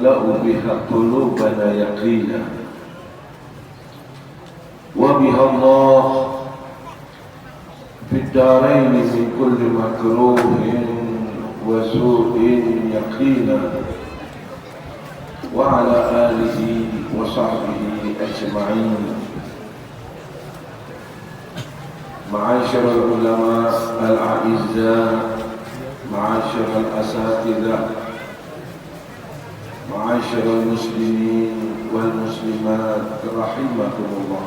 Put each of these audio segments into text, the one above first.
يملأ بها قلوبنا يقينا وبها الله في الدارين من كل مكروه وسوء يقينا وعلى آله وصحبه أجمعين. معاشر العلماء الأعزاء، معاشر الأساتذة، معاشر المسلمين والمسلمات رحمكم الله.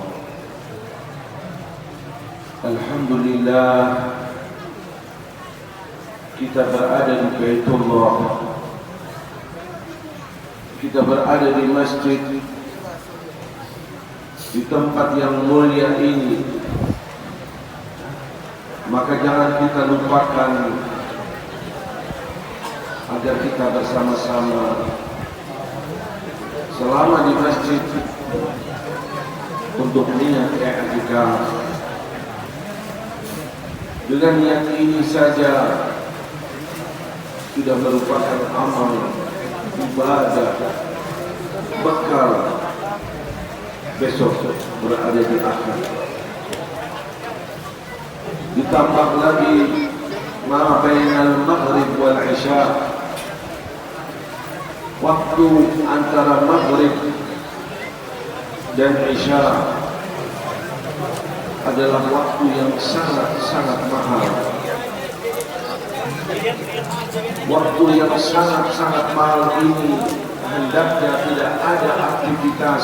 Alhamdulillah, kita berada di Baitullah, kita berada di masjid, di tempat yang mulia ini. Maka jangan kita lupakan agar kita bersama-sama selama di masjid untuk niat i'tikaf. Dengan niat ini saja sudah merupakan amal ibadah bekal besok berada di akhir. Ditambah lagi ma bainal maghrib wal isya, waktu antara maghrib dan isya adalah waktu yang sangat mahal. Waktu yang sangat mahal ini hendaknya tidak ada aktivitas,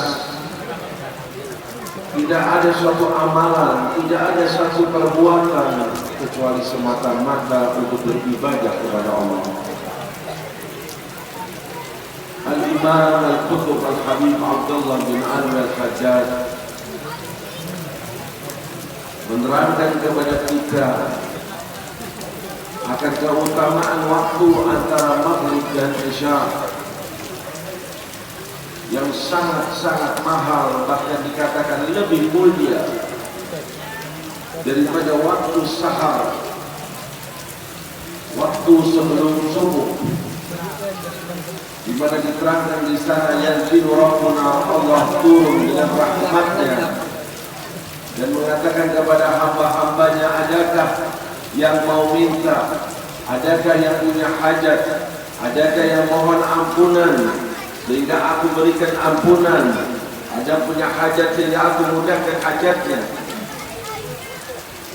tidak ada suatu amalan, tidak ada suatu perbuatan kecuali semata-mata untuk beribadah kepada Allah. Al-Imam Al-Qutb Al-Habib Abdullah bin Ali Al-Hajjaj menerangkan kepada kita akan keutamaan waktu antara maghrib dan isya yang sangat mahal, bahkan dikatakan lebih mulia daripada waktu sahar, waktu sebelum subuh, di mana diterangkan di sana yanzilu Rabbuna, Allah turun dengan rahmatnya dan mengatakan kepada hamba-hambanya, adakah yang mau minta, adakah yang punya hajat, adakah yang mohon ampunan sehingga aku berikan ampunan, ada punya hajat sehingga aku mudahkan hajatnya.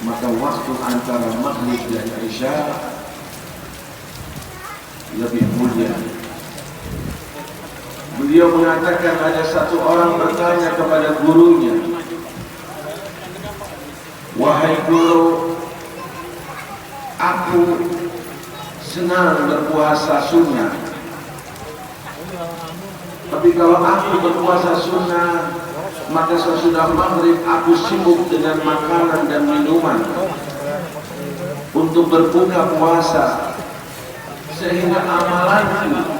Maka waktu antara maghrib dan isya lebih mulia. Beliau mengatakan ada satu orang bertanya kepada gurunya, wahai guru, aku senang berpuasa sunnah, tapi kalau aku berpuasa sunnah, maka sesudah maghrib aku sibuk dengan makanan dan minuman untuk berbuka puasa, sehingga amalanku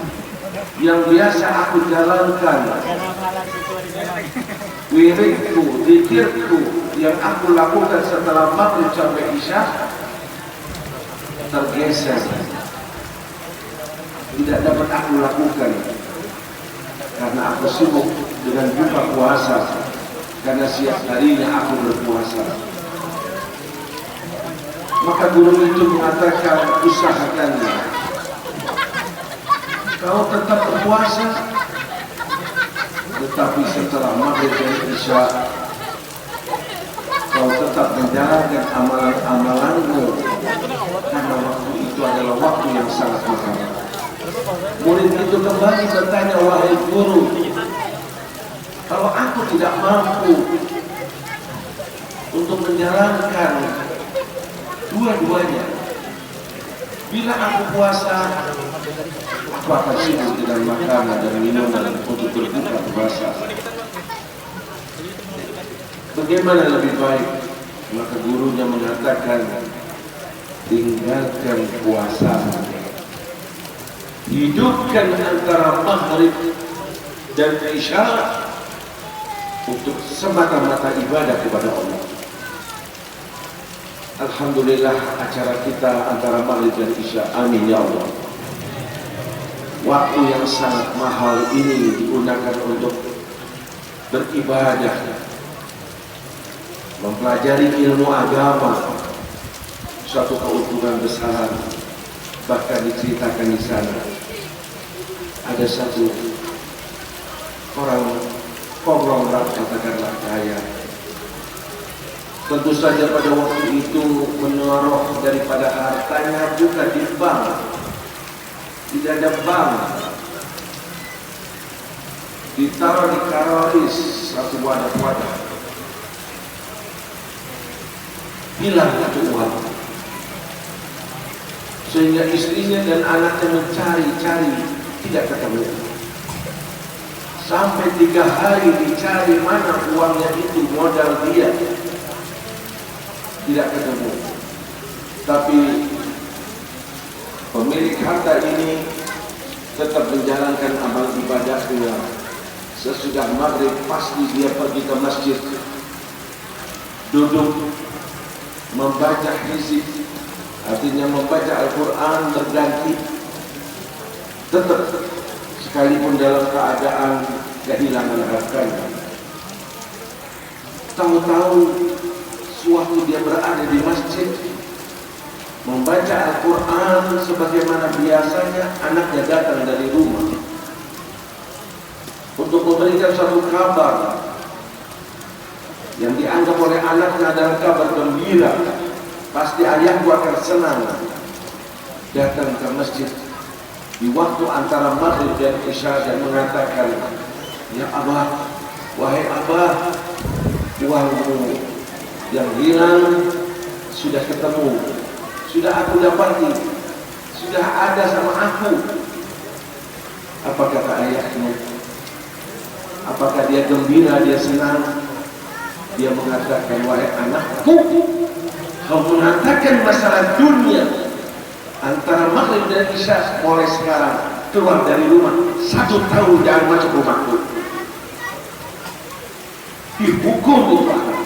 yang biasa aku jalankan, wiridku, zikirku yang aku lakukan setelah maghrib sampai isya tergeser, tidak dapat aku lakukan karena aku sibuk dengan buka puasa, karena siang harinya aku berpuasa. Maka guru itu mengatakan, usahakanlah kau tetap berpuasa, tetapi setelah maghrib dan isya kau tetap menjalankan amalan-amalanmu, karena waktu itu adalah waktu yang sangat mahal. Murid itu kembali bertanya, wahai guru, kalau aku tidak mampu untuk menjalankan dua-duanya, bila aku puasa, aku akan sibuk dengan makanan dan minuman untuk berbuka puasa. Bagaimana lebih baik? Maka gurunya mengatakan, tinggalkan puasa, hidupkan antara maghrib dan isya untuk semata-mata ibadah kepada Allah. Alhamdulillah acara kita antara maghrib dan isya. Amin ya Allah. waktu yang sangat mahal ini digunakan untuk beribadah, mempelajari ilmu agama, suatu keuntungan besar. Bahkan diceritakan di sana ada satu orang konglomerat, katakanlah kaya. Tentu saja pada waktu itu menaruh daripada hartanya bukan di bank, tidak ada bank, ditaruh di karoris, satu wadah-wadah. Hilang itu uang, sehingga istrinya dan anaknya mencari-cari, tidak ketemu. Sampai 3 hari dicari mana uangnya itu, modal dia, tidak ketemu. Tapi pemilik harta ini tetap menjalankan amal ibadahnya. Sesudah maghrib pasti dia pergi ke masjid, duduk membaca hizib, artinya membaca Al-Quran berganti, tetap sekalipun dalam keadaan kehilangan hartanya. Tahu-tahu sewaktu dia berada di masjid membaca Al-Quran sebagaimana biasanya, anaknya datang dari rumah untuk memberikan satu kabar yang dianggap oleh anaknya adalah kabar gembira. Pasti ayahku akan senang. Datang ke masjid di waktu antara maghrib dan isya dan mengatakan, "Ya Abah, wahai Abah, uangmu yang hilang sudah ketemu, sudah aku dapati, sudah ada sama aku." Apa kata ayahnya? Apakah dia gembira, dia senang? Dia mengatakan, "Wahai anakku, kau mengatakan masalah dunia antara maghrib dan isya, mulai sekarang keluar dari rumah, 1 tahun jangan masuk rumahku." Dihukum itu anak.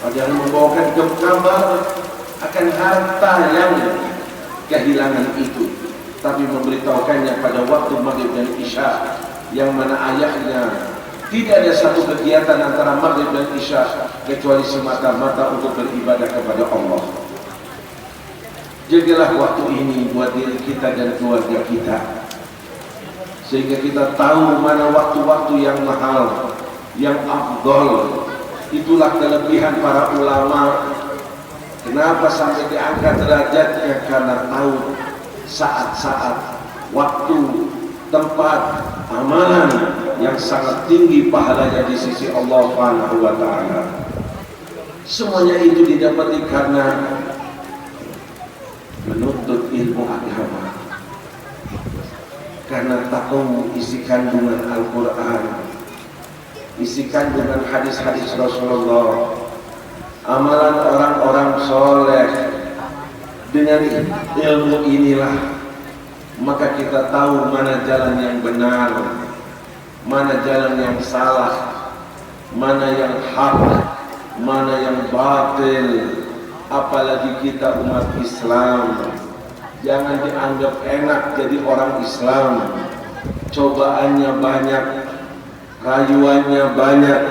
Padahal membawakan kabar akan harta yang kehilangan itu, tapi memberitahukannya pada waktu maghrib dan isya, yang mana ayahnya tidak ada satu kegiatan antara maghrib dan isya kecuali semata-mata untuk beribadah kepada Allah. Jadilah waktu ini buat diri kita dan keluarga kita, sehingga kita tahu mana waktu-waktu yang mahal, yang afdol. Itulah kelebihan para ulama. Kenapa sampai diangkat derajatnya? Karena tahu saat-saat, waktu, tempat, amalan yang sangat tinggi pahalanya di sisi Allah Subhanahu wa Ta'ala. Semuanya itu didapati karena menuntut ilmu agama, karena tahu isi kandungan Al-Quran, isi kandungan hadis-hadis Rasulullah, amalan orang-orang soleh. Dengan ilmu inilah maka kita tahu mana jalan yang benar, mana jalan yang salah, mana yang hak, mana yang batil. Apalagi kita umat Islam, jangan dianggap enak jadi orang Islam. Cobaannya banyak, rayuannya banyak,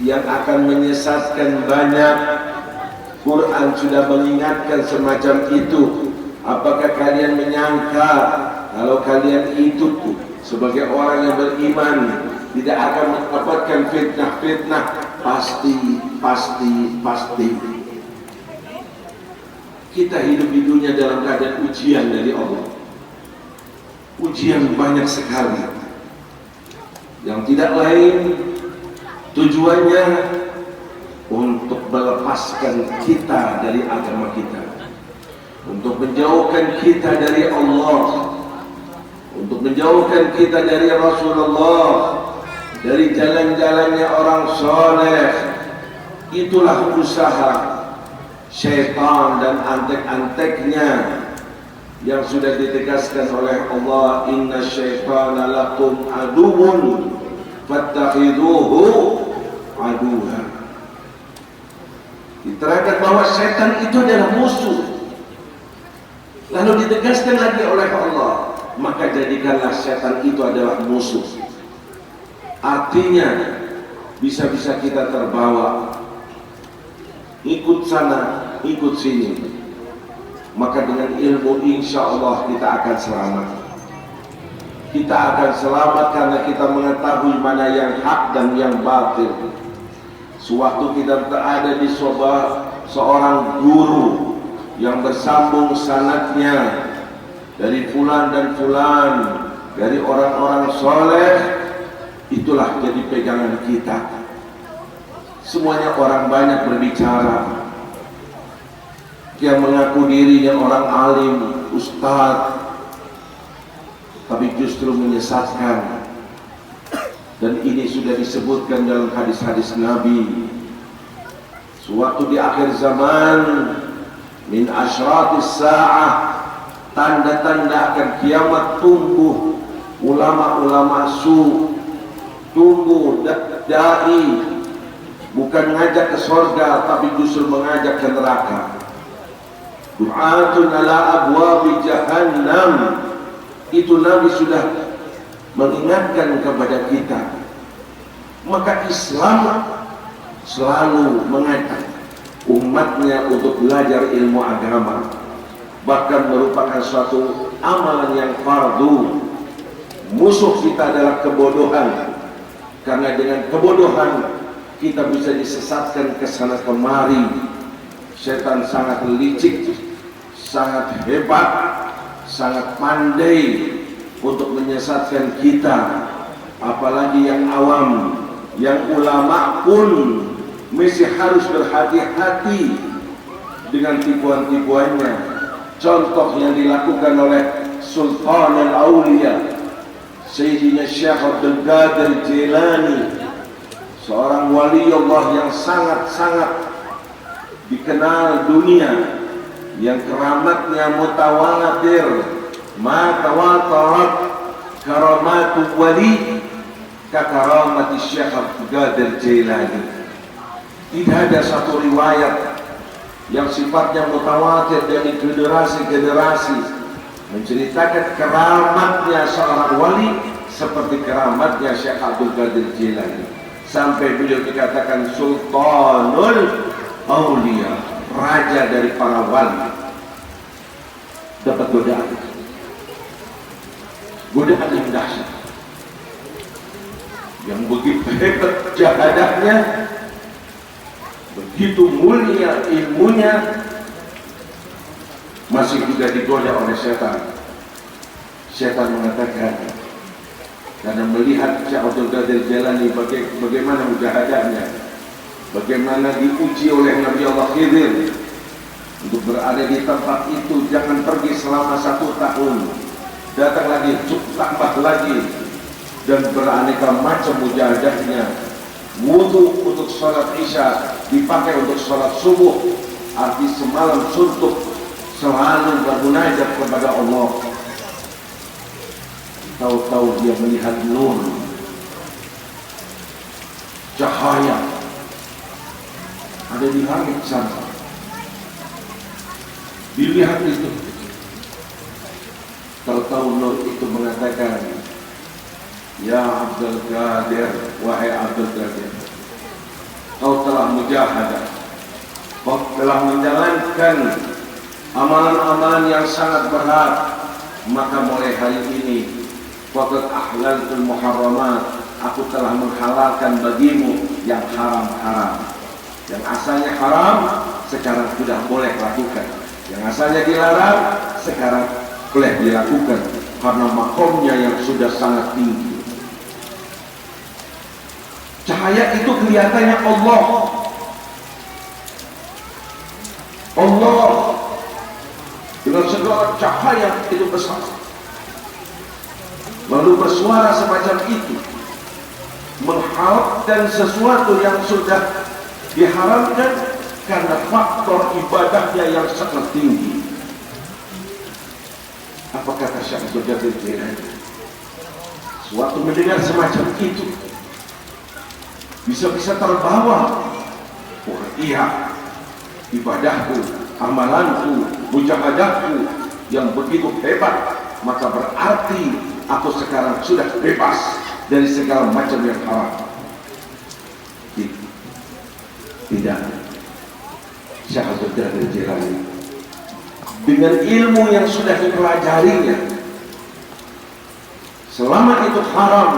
yang akan menyesatkan banyak. Quran sudah mengingatkan semacam itu. Apakah kalian menyangka kalau kalian itu sebagai orang yang beriman tidak akan mendapatkan fitnah-fitnah? Pasti. Kita hidup di dunia dalam keadaan ujian dari Allah. Ujian banyak sekali, yang tidak lain tujuannya untuk melepaskan kita dari agama kita, untuk menjauhkan kita dari Allah, untuk menjauhkan kita dari Rasulullah, dari jalan-jalannya orang soleh. Itulah usaha syaitan dan antek-anteknya yang sudah ditegaskan oleh Allah, "Inna syaitana lakum aduwwun fattakhiduhu aduwwa." Diterangkan bahwa setan itu adalah musuh. Lalu ditegaskan lagi oleh Allah, maka jadikanlah setan itu adalah musuh. Artinya bisa-bisa kita terbawa, ikut sana, ikut sini. Maka dengan ilmu insya Allah kita akan selamat. Kita akan selamat karena kita mengetahui mana yang hak dan yang batil. Sewaktu kita berada di seorang guru yang bersambung sanadnya dari fulan dan fulan, dari orang-orang soleh, itulah jadi pegangan kita. Semuanya orang banyak berbicara, yang mengaku dirinya orang alim, ustaz, tapi justru menyesatkan. Dan ini sudah disebutkan dalam hadis-hadis Nabi. Suatu di akhir zaman, min asyratis sa'ah, tanda-tanda akan kiamat, tumbuh ulama-ulama su, tumbuh dai, bukan mengajak ke surga tapi justru mengajak ke neraka. Du'atun ala abwabi jahannam, itu Nabi sudah mengingatkan kepada kita. Maka Islam selalu mengajak umatnya untuk belajar ilmu agama, bahkan merupakan suatu amalan yang fardu. Musuh kita adalah kebodohan, karena dengan kebodohan kita bisa disesatkan ke sana kemari. Setan sangat licik, sangat hebat, sangat pandai untuk menyesatkan kita. Apalagi yang awam, yang ulama pun mesti harus berhati-hati dengan tipuan-tipuannya. Contoh yang dilakukan oleh Sultan al-Awliya Sayyidina Syekh Abdul Qadir Jilani, seorang wali Allah yang sangat-sangat dikenal dunia, yang keramatnya mutawatir, ma tawatarat karamatu wali ka karamati Syekh Abdul Qadir Jilani. Tidak ada satu riwayat yang sifatnya mutawatir dari generasi-generasi menceritakan keramatnya seorang wali seperti keramatnya Syekh Abdul Qadir Jilani, sampai beliau dikatakan Sultanul Aulia, raja dari para wali. Dapat godaan yang dahsyat, yang begitu hebat jahadahnya, begitu mulia ilmunya, masih juga digoda oleh setan. Setan mengatakan, karena melihat Syekh Abdul Qadir Jilani bagaimana mujahadahnya, bagaimana diuji oleh Nabi Allah Khidir untuk berada di tempat itu, jangan pergi selama 1 tahun, datang lagi, tambah lagi, dan beraneka macam mujahadahnya. Wudu untuk sholat isya dipakai untuk sholat subuh, arti semalam suntuk, selalu bermunajat kepada Allah. Tahu-tahu dia melihat nur, cahaya ada di langit sana. Dilihat itu, tahu-tahu nur itu mengatakan, ya Abdul Qadir, wahai Abdul Qadir, kau telah mujahadah, kau telah menjalankan amalan-amalan yang sangat berat, maka mulai hari ini faqad ahlaltul muharramat, aku telah menghalalkan bagimu yang haram-haram. Yang asalnya haram sekarang sudah boleh lakukan, yang asalnya dilarang sekarang boleh dilakukan, karena makomnya yang sudah sangat tinggi. Cahaya itu kelihatannya Allah dengan segala cahaya itu besar, lalu bersuara semacam itu, menghalalkan sesuatu yang sudah diharamkan karena faktor ibadahnya yang sangat tinggi. Apa kata Syekh Abdul Qadir Jilani? Suatu mendengar semacam itu, bisa-bisa terbawa. Oh iya, ibadahku, amalanku, mujahadahku yang begitu hebat, maka berarti aku sekarang sudah bebas dari segala macam yang haram. Tidak. Syekh Abdul Qadir Jilani dengan ilmu yang sudah dipelajarinya, selama itu haram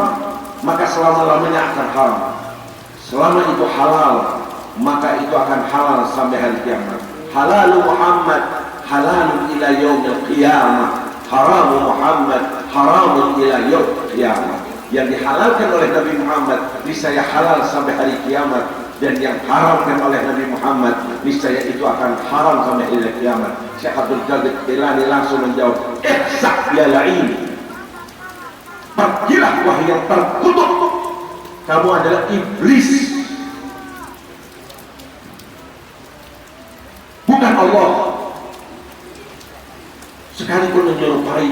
maka selama-lamanya akan haram. Selama itu halal maka itu akan halal sampai hari kiamat. Halalu Muhammad halalun ila yaumil qiyamah, haramu Muhammad haramun ila yaumil qiyamah. Yang dihalalkan oleh Nabi Muhammad niscaya halal sampai hari kiamat, dan yang haramkan oleh Nabi Muhammad niscaya itu akan haram sampai hari kiamat. Syekh Abdul Qadir Jilani langsung menjawab, ihsak ya la'in, pergilah wahai yang terkutuk, kamu adalah iblis, bukan Allah. Sekalipun menyerupai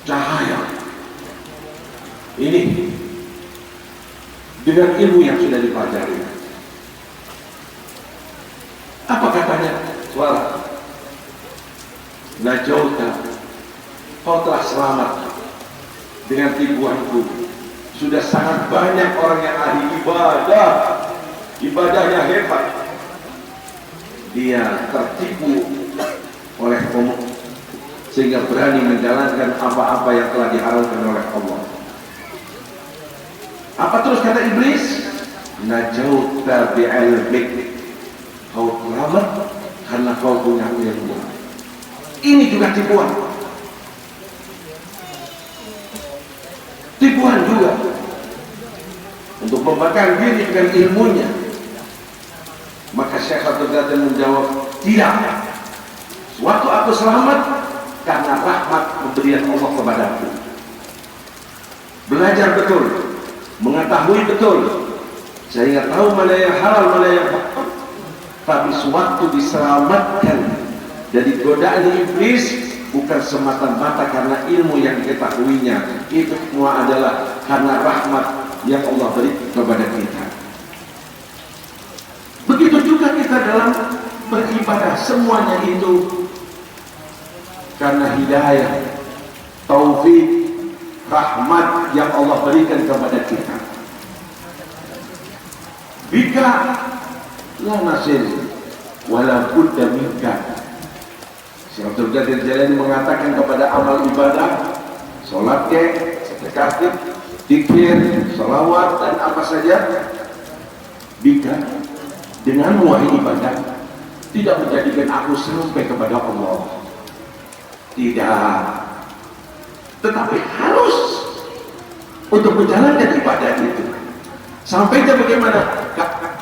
cahaya ini dengan ilmu yang sudah dipelajari. Apa katanya? Suara najauta, kau telah selamat dengan tipuanku. Sudah sangat banyak orang yang ahli ibadah, ibadahnya hebat, dia tertipu oleh kamu sehingga berani menjalankan apa-apa yang telah diharamkan oleh Allah. Apa terus kata iblis? Najauta bi'ilmik, kau selamat karena kau punya ilmu. Ini juga tipuan. Tipuan juga untuk membakar diri dengan ilmunya. Maka Syekh Abdul Qadir menjawab, tidak. Suatu aku selamat karena rahmat pemberian Allah kepadaku. Belajar betul, mengetahui betul, sehingga tahu mana yang halal, mana yang haram. Tapi sewaktu diselamatkan dari godaan iblis, bukan semata-mata karena ilmu yang diketahuinya, itu semua adalah karena rahmat yang Allah beri kepada kita. Begitu juga kita dalam beribadah, semuanya itu karena hidayah, taufik, rahmat yang Allah berikan kepada kita. Bika la nasir wala budda minka. Syekh Abdul Qadir Jilani mengatakan kepada amal ibadah, sholat ke, sedekah ke, zikir, salawat dan apa saja, bika, dengan wahai ibadah tidak menjadikan aku sampai kepada Allah. Tidak. Tetapi harus untuk menjalankan ibadah itu sampai ke bagaimana?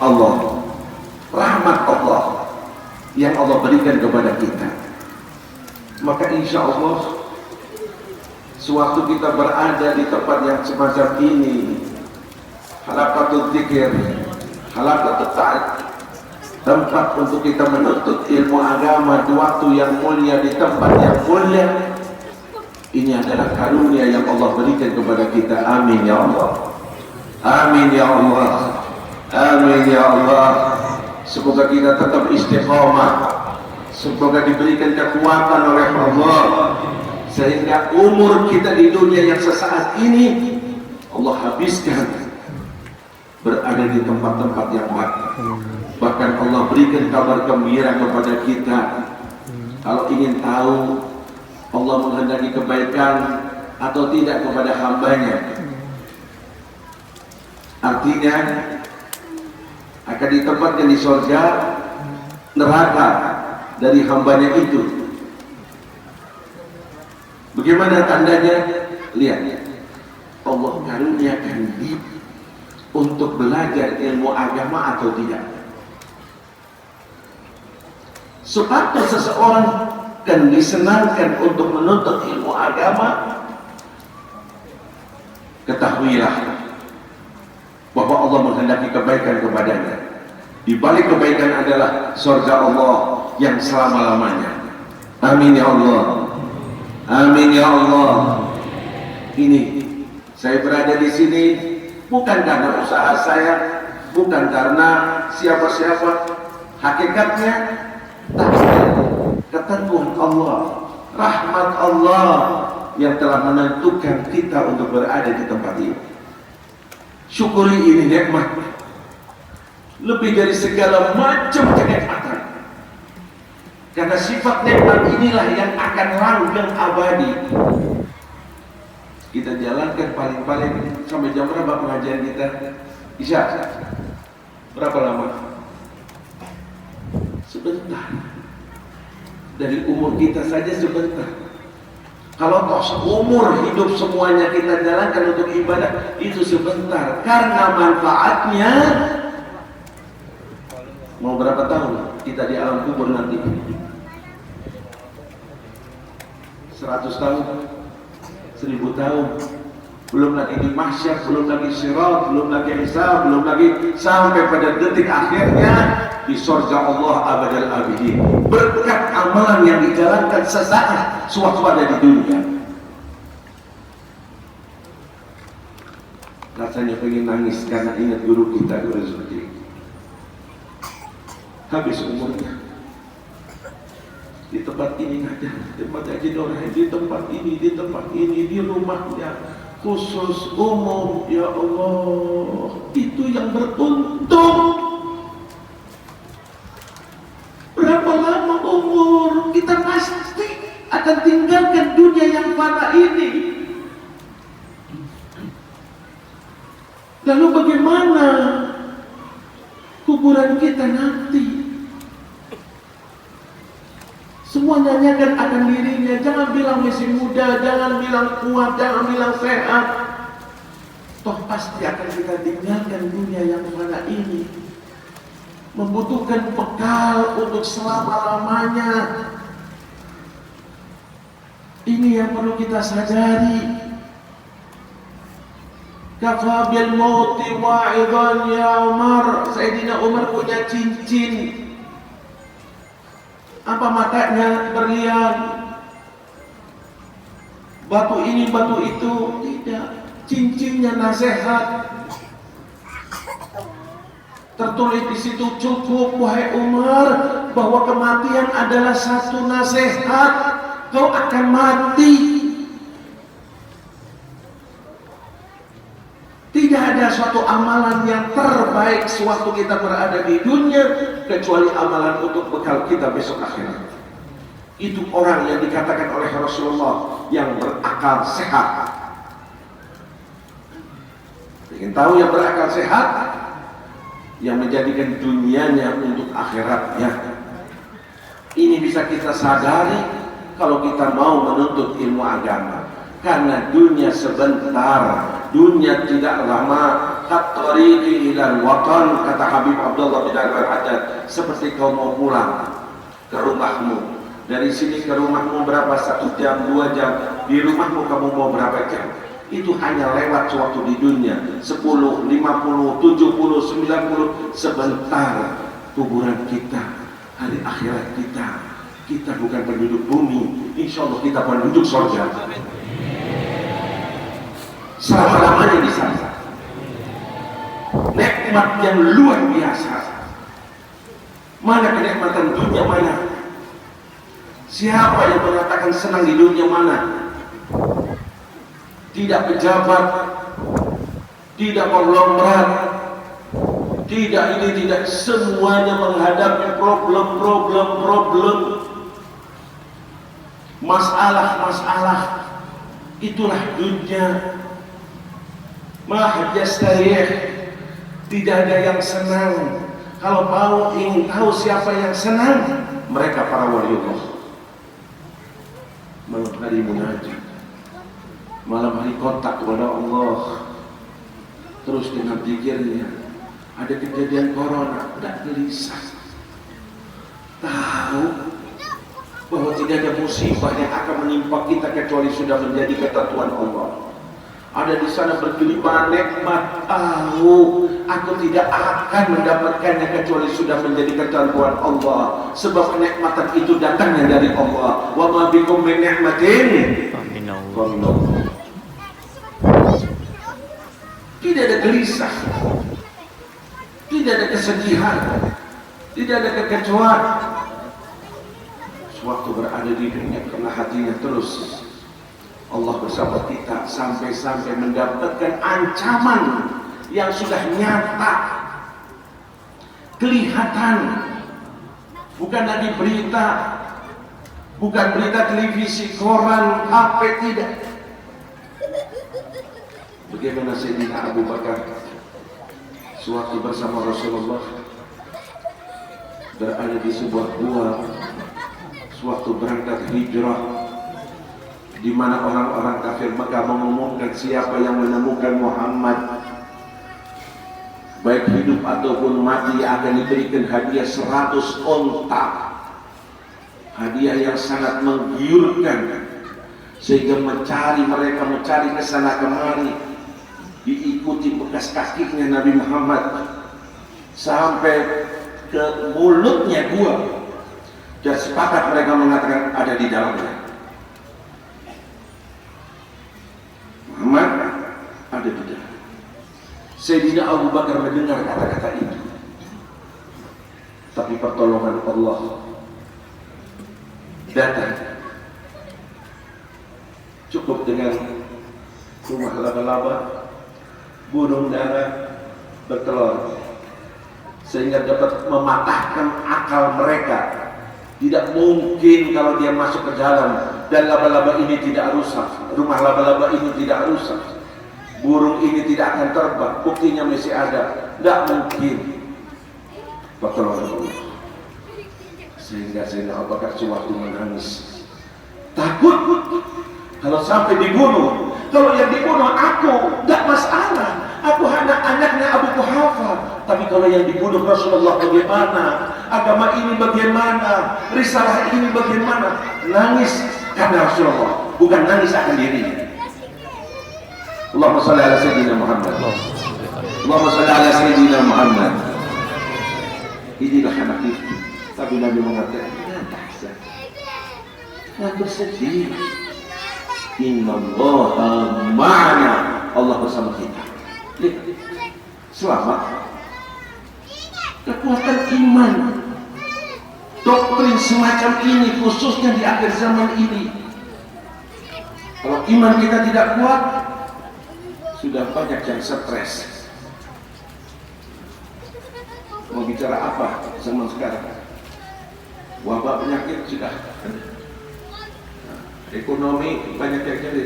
Allah, rahmat Allah yang Allah berikan kepada kita. Maka insya Allah sewaktu kita berada di tempat yang semacam ini, halaqatul dzikir, halaqatul ta'at, tempat untuk kita menuntut ilmu agama di waktu yang mulia, di tempat yang mulia, ini adalah karunia yang Allah berikan kepada kita. Amin ya Allah, amin ya Allah, amin ya Allah. Semoga kita tetap istiqamah, semoga diberikan kekuatan oleh Allah, sehingga umur kita di dunia yang sesaat ini Allah habiskan berada di tempat-tempat yang baik. Bahkan Allah berikan kabar gembira kepada kita. Kalau ingin tahu Allah menghendaki kebaikan atau tidak kepada hambanya, artinya akan ditempatkan di surga, neraka dari hambanya itu. Bagaimana tandanya? Lihat, Allah karuniakan dia untuk belajar ilmu agama atau tidak. Sepatutnya seseorang kan disenangkan untuk menuntut ilmu agama, ketahuilah bahwa Allah menghendaki kebaikan kepadanya. Di balik kebaikan adalah surga Allah yang selama-lamanya. Amin ya Allah, amin ya Allah. Ini saya berada di sini bukan karena usaha saya, bukan karena siapa-siapa. Hakikatnya tapi ketentuan Allah rahmat Allah yang telah menentukan kita untuk berada di tempat ini. Syukuri ini nikmat, lebih dari segala macam kenikmatan. Karena sifat nikmat inilah yang akan langgeng abadi. Kita jalankan paling-paling sampai jam berapa pengajian kita? Isya. Berapa lama? Sebentar. Dari umur kita saja sebentar. Kalau toh seumur hidup semuanya kita jalankan untuk ibadah, itu sebentar. Karena manfaatnya mau berapa tahun kita di alam kubur nanti? 100 tahun, 1000 tahun, belum lagi di mahsyar, belum lagi sirat, belum lagi hisab, belum lagi sampai pada detik akhirnya di surga Allah abadal abidin, berkat amalan yang dijalankan sesaat sewaktu ada di dunia. Rasanya pengen nangis karena ingat guru kita, guru seperti itu. Habis umurnya di tempat ini ada, tempat Haji Dorah, di tempat ini, di rumahnya khusus umum. Ya Allah, itu yang beruntung. Berapa lama umur kita pasti akan tinggalkan dunia yang fana ini. Lalu bagaimana kuburan kita nanti? Semua nanyakan akan dirinya. Jangan bilang masih muda, jangan bilang kuat, jangan bilang sehat. Toh pasti akan kita tinggalkan dunia yang fana ini. Membutuhkan bekal untuk selama-lamanya. Ini yang perlu kita sadari. Kafa bil mauti wa'idhan ya Umar. Sayyidina Umar punya cincin. Apa matanya berlian, batu ini batu itu? Tidak, cincinnya nasihat. Tertulis di situ, cukup wahai Umar, bahwa kematian adalah satu nasihat. Kau akan mati. Tidak ada suatu amalan yang terbaik sewaktu kita berada di dunia kecuali amalan untuk bekal kita besok akhirat. Itu orang yang dikatakan oleh Rasulullah yang berakal sehat. Ingin tahu yang berakal sehat? Yang menjadikan dunianya untuk akhiratnya. Ini bisa kita sadari kalau kita mau menuntut ilmu agama. Karena dunia sebentar, dunia tidak lama. Kattariqi ilal watan, kata Habib Abdullah bin Al-Haddad, seperti kau mau pulang ke rumahmu. Dari sini ke rumahmu berapa? 1 jam, 2 jam. Di rumahmu kamu mau berapa jam? Itu hanya lewat sewaktu di dunia. 10, 50, 70, 90. Sebentar. Kuburan kita, hari akhirat kita. Kita bukan penduduk bumi. Insya Allah kita penduduk surga. Selama-lamanya di sana. Nikmat yang luar biasa. Mana kenikmatan dunia mana? Siapa yang mengatakan senang di dunia mana? Tidak pejabat, tidak konglomerat, tidak ini, tidak, semuanya menghadapi problem. Masalah. Itulah dunia. Mahjastariyah, tidak ada yang senang. Kalau mau ingin tahu siapa yang senang, mereka para waliullah. Malam hari munajat, malam hari kontak kepada Allah, terus dengan zikirnya. Ada kejadian corona, tidak gelisah. Tahu bahwa tidak ada musibah yang akan menimpa kita kecuali sudah menjadi ketentuan Allah. Ada di sana bergelimang nikmat, tahu aku tidak akan mendapatkannya kecuali sudah menjadi ketentuan Allah. Sebab kenikmatan itu datangnya dari Allah. Wa ma bikum min ni'matin faminallah. Tidak ada gelisah, tidak ada kesedihan, tidak ada kekecewaan. sewaktu berada di dunia, karena hatinya terus Allah bersama kita, sampai-sampai mendapatkan ancaman yang sudah nyata, kelihatan, bukan lagi berita, bukan berita televisi, koran, HP, tidak. Bagaimana Sayyidina Abu Bakar sewaktu bersama Rasulullah berada di sebuah gua, sewaktu berangkat hijrah, di mana orang-orang kafir Mekah mengumumkan siapa yang menemukan Muhammad, baik hidup ataupun mati, akan diberikan hadiah 100 onta. Hadiah yang sangat menggiurkan, sehingga mereka mencari ke sana kemari, diikuti bekas kakinya Nabi Muhammad sampai ke mulutnya gua, dan sepakat mereka mengatakan ada di dalamnya Muhammad, ada di dalam. Sayyidina Abu Bakar mendengar kata-kata itu, tapi pertolongan Allah datang. Cukup dengan rumah laba-laba, burung dara bertelur, sehingga dapat mematahkan akal mereka. Tidak mungkin kalau dia masuk ke dalam dan laba-laba ini tidak rusak, rumah laba-laba ini tidak rusak, burung ini tidak akan terbang, buktinya masih ada. Tidak mungkin. Pertolongan Allah. Sehingga Sayyidina Abu Bakar sewaktu menangis, takut kalau sampai dibunuh. Kalau yang dibunuh aku, tidak masalah, aku anak-anaknya Abu Quhafa. Tapi kalau yang dibunuh Rasulullah bagaimana? Agama ini bagaimana? Risalah ini bagaimana? Nangis karena Rasulullah, bukan nangis akan dirinya. Allahumma shalli ala Sayyidina Muhammad. Allahumma shalli ala Sayyidina Muhammad. Inilah anak itu. Tapi Nabi mengatakan, jangan tahzan, jangan bersedih. Innallaha ma'ana, Allah bersama kita. Lihat, selamat. Kekuatan iman, doktrin semacam ini, khususnya di akhir zaman ini. Kalau iman kita tidak kuat, sudah banyak yang stres. Mau bicara apa zaman sekarang? Wabah penyakit sudah, ekonomi banyak yang jadi,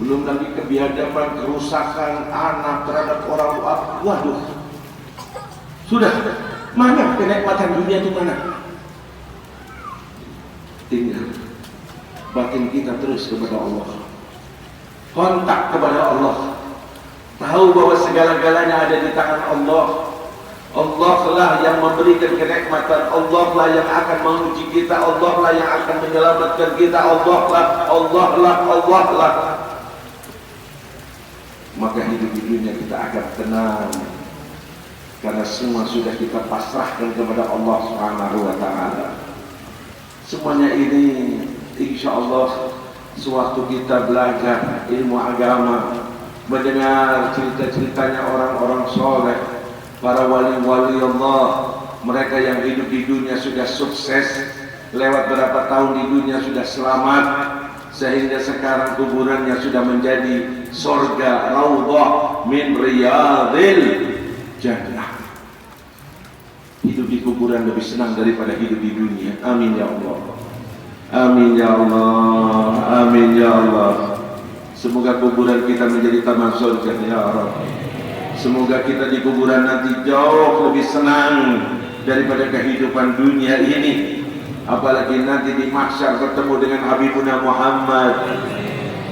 belum lagi kebiadaban, kerusakan anak terhadap orang tua. Waduh, sudah mana kenikmatan dunia itu mana? Tinggal batin kita terus kepada Allah, kontak kepada Allah, tahu bahwa segala-galanya ada di tangan Allah. Allah lah yang memberikan kenikmatan, Allah lah yang akan menguji kita, Allah lah yang akan menyelamatkan kita, Allah lah. Maka hidup di dunia kita akan tenang, karena semua sudah kita pasrahkan kepada Allah Subhanahu wa Ta'ala. Semuanya ini insya Allah sewaktu kita belajar ilmu agama, mendengar cerita-ceritanya orang-orang soleh, para wali-wali Allah, mereka yang hidup di dunia sudah sukses, lewat berapa tahun di dunia sudah selamat, sehingga sekarang kuburannya sudah menjadi surga, raudhah min riyadil jannah. Hidup di kuburan lebih senang daripada hidup di dunia. Amin ya Allah. Amin ya Allah. Amin ya Allah. Semoga kuburan kita menjadi taman surga ya Rabbi. Semoga kita di kuburan nanti jauh lebih senang daripada kehidupan dunia ini. Apalagi nanti di mahsyar bertemu dengan Habibuna Muhammad,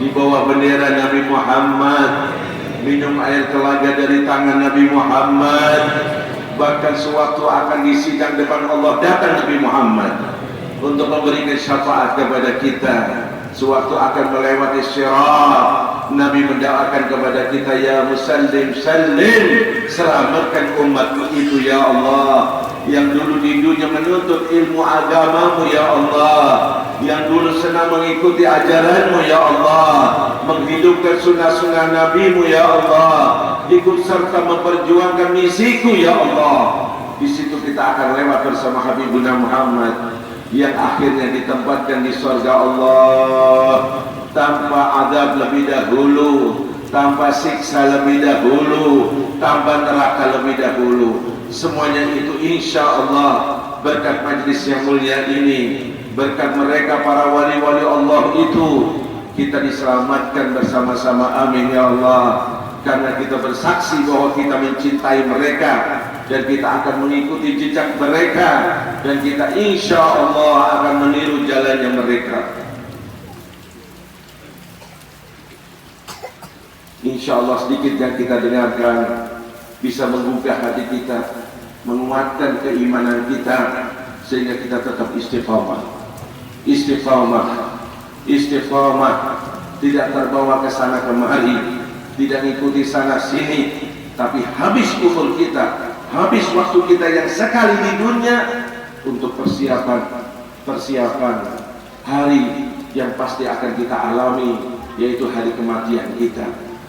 di bawah bendera Nabi Muhammad, minum air telaga dari tangan Nabi Muhammad. Bahkan sewaktu akan disidang depan Allah, datang Nabi Muhammad untuk memberikan syafaat kepada kita. Sewaktu akan melewati Sirat, Nabi mendoakan kepada kita, ya musallim sallim, selamatkan umatku itu ya Allah, yang dulu di dunia menuntut ilmu agamamu ya Allah, yang dulu senang mengikuti ajaranmu ya Allah, menghidupkan sunnah-sunnah nabimu ya Allah, ikut serta memperjuangkan misiku ya Allah. Di situ kita akan lewat bersama Habibuna Muhammad. yang akhirnya ditempatkan di surga Allah tanpa azab lebih dahulu, tanpa siksa lebih dahulu, tanpa neraka lebih dahulu. Semuanya itu insya Allah berkat majlis yang mulia ini, berkat mereka para wali-wali Allah itu, kita diselamatkan bersama-sama. Amin ya Allah. Karena kita bersaksi bahwa kita mencintai mereka dan kita akan mengikuti jejak mereka, dan kita insya Allah akan meniru jalannya mereka. Insya Allah sedikit yang kita dengarkan bisa menggugah hati kita, menguatkan keimanan kita, sehingga kita tetap istiqamah. Istiqamah, tidak terbawa ke sana kemari, tidak mengikuti sana sini, tapi habis umur kita, habis waktu kita yang sekali di dunia untuk persiapan hari yang pasti akan kita alami, yaitu hari kematian kita.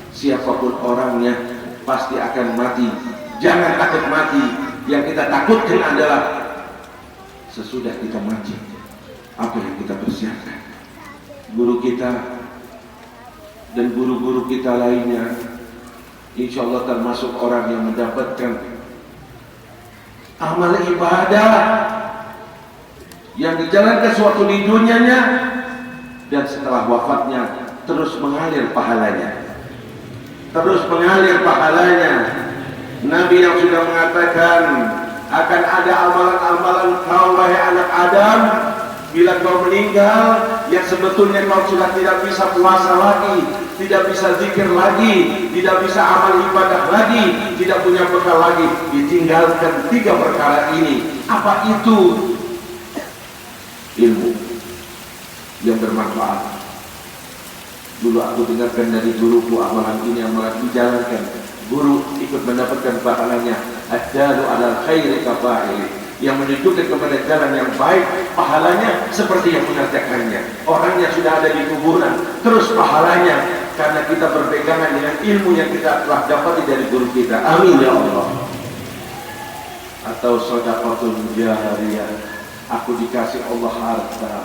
Siapapun orangnya pasti akan mati. Jangan takut mati. Yang kita takutkan adalah sesudah kita mati, apa yang kita persiapkan. Guru kita dan guru-guru kita lainnya insya Allah termasuk orang yang mendapatkan amal ibadah yang dijalankan suatu di dunianya, dan setelah wafatnya terus mengalir pahalanya. Nabi yang sudah mengatakan akan ada amalan-amalan kau wahai anak Adam bila kau meninggal, yang sebetulnya kau sudah tidak bisa puasa lagi, tidak bisa zikir lagi, tidak bisa amal ibadah lagi, tidak punya bekal lagi, ditinggalkan 3 perkara ini. Apa itu? Ilmu yang bermanfaat. Dulu aku dengarkan dari guruku, amalan ini amalan dijalankan, guru ikut mendapatkan pahalanya. Ad-dalu 'alal khairi kafa'ili, yang menunjukkan kepada jalan yang baik, pahalanya seperti yang mengerjakannya. Orangnya sudah ada di kuburan, terus pahalanya karena kita berpegangan dengan ilmu yang kita telah dapati dari guru kita. Amin ya Allah. Atau sedekahun jariyah, aku dikasih Allah harta,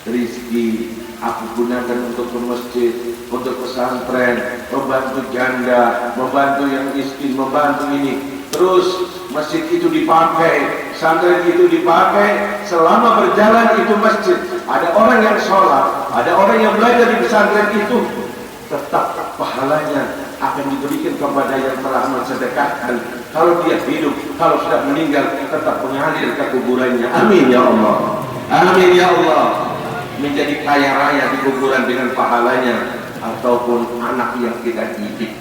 rizki, aku gunakan untuk ke masjid, untuk pesantren, membantu janda, membantu yang miskin, membantu ini. Terus masjid itu dipakai, pesantren itu dipakai, selama berjalan itu masjid. Ada orang yang sholat, ada orang yang belajar di pesantren itu, tetap pahalanya akan diberikan kepada yang telah mensedekahkan. Kalau dia hidup, kalau sudah meninggal, tetap mengalir ke kuburannya. Amin ya Allah. Amin ya Allah. Menjadi kaya raya di kuburan dengan pahalanya, ataupun anak yang kita didik.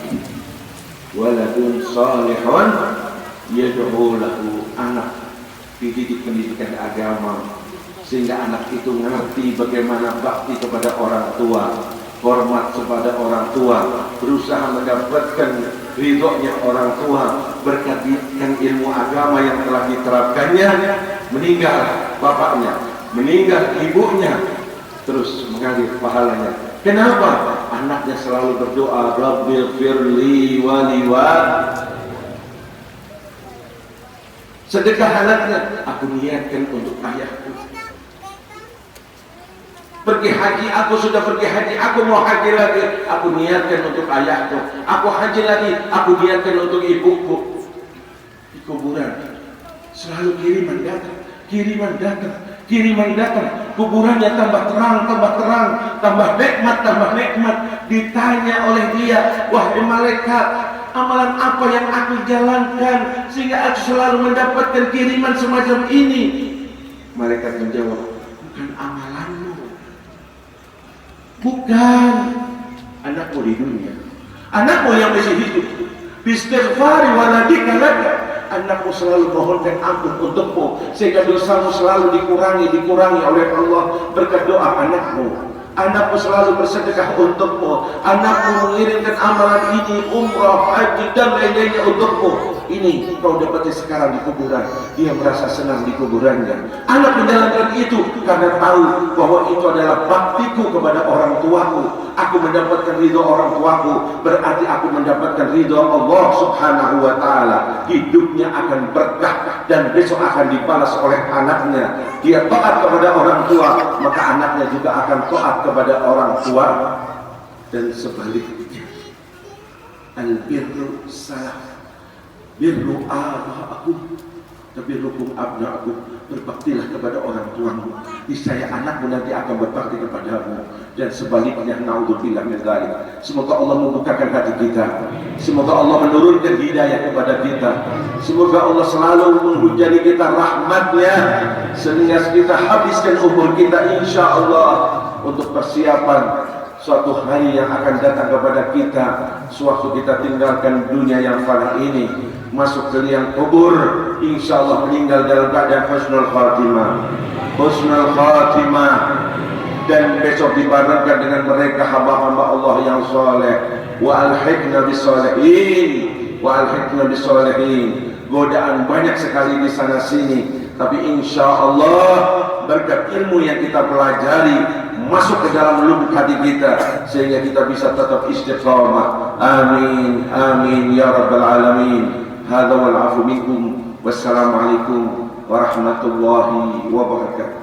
Waladun salihun yad'u lahu, anak dididik pendidikan agama sehingga anak itu ngerti bagaimana bakti kepada orang tua, hormat kepada orang tua, berusaha mendapatkan ridhonya orang tua, berkatkan ilmu agama yang telah diterapkannya. Meninggal bapaknya, meninggal ibunya, terus mengalir pahalanya. Kenapa? Anaknya selalu berdoa, Rabbil firli waliwat. Sedekah anaknya, aku niatkan untuk ayahku. Pergi haji, aku sudah pergi haji, aku mau haji lagi, aku niatkan untuk ayahku. Aku haji lagi, aku niatkan untuk ibuku. Di kuburan selalu kiriman datang, kiriman datang. Kuburannya tambah terang, tambah nikmat. Ditanya oleh dia, wahai malaikat, amalan apa yang aku jalankan sehingga aku selalu mendapatkan kiriman semacam ini? Malaikat menjawab, bukan amalanmu, bukan anakmu di dunia, anakmu yang masih hidup. Bistighfari waladika laka, anakmu selalu mohonkan ampun untukmu sehingga dosamu selalu dikurangi oleh Allah berkat doa anakmu. Anakku selalu bersedekah untukmu. Anakmu mengirimkan amalan ini, umrah, haji dan lain-lainnya untukmu. Ini kau dapati sekarang di kuburan. Dia merasa senang di kuburannya. Anak menjalankan itu karena tahu bahwa itu adalah baktiku kepada orang tuaku. Aku mendapatkan ridho orang tuaku, berarti aku mendapatkan ridho Allah Subhanahu wa ta'ala. Hidupnya akan berkah dan besok akan dibalas oleh anaknya. Dia taat kepada orang tua, maka anaknya juga akan taat kepada orang tua. Dan sebaliknya, al-birru salaf, birru aba'akum tabirrukum abna'akum, berbaktilah kepada orang tuamu, niscaya anakmu nanti akan berbakti kepadamu. Dan sebaliknya, naudzubillah min dzalik. Semoga Allah membukakan hati kita, semoga Allah menurunkan hidayah kepada kita, semoga Allah selalu menghujani kita rahmatnya, sehingga kita habiskan umur kita insyaallah untuk persiapan suatu hari yang akan datang kepada kita sewaktu kita tinggalkan dunia yang fana ini, masuk ke liang kubur, insyaallah meninggal dalam keadaan husnul khatimah, husnul khatimah, dan besok dibarenkan dengan mereka hamba-hamba Allah yang soleh. Wa alhiqna bisolihin, wa alhiqna bisolihin. Godaan banyak sekali di sana sini, tapi insyaallah berkat ilmu yang kita pelajari masuk ke dalam lubuk hati kita, sehingga kita bisa tetap istiqamah. Amin, amin ya rabbal alamin. Hadza wal afu minkum. Wassalamualaikum warahmatullahi wabarakatuh.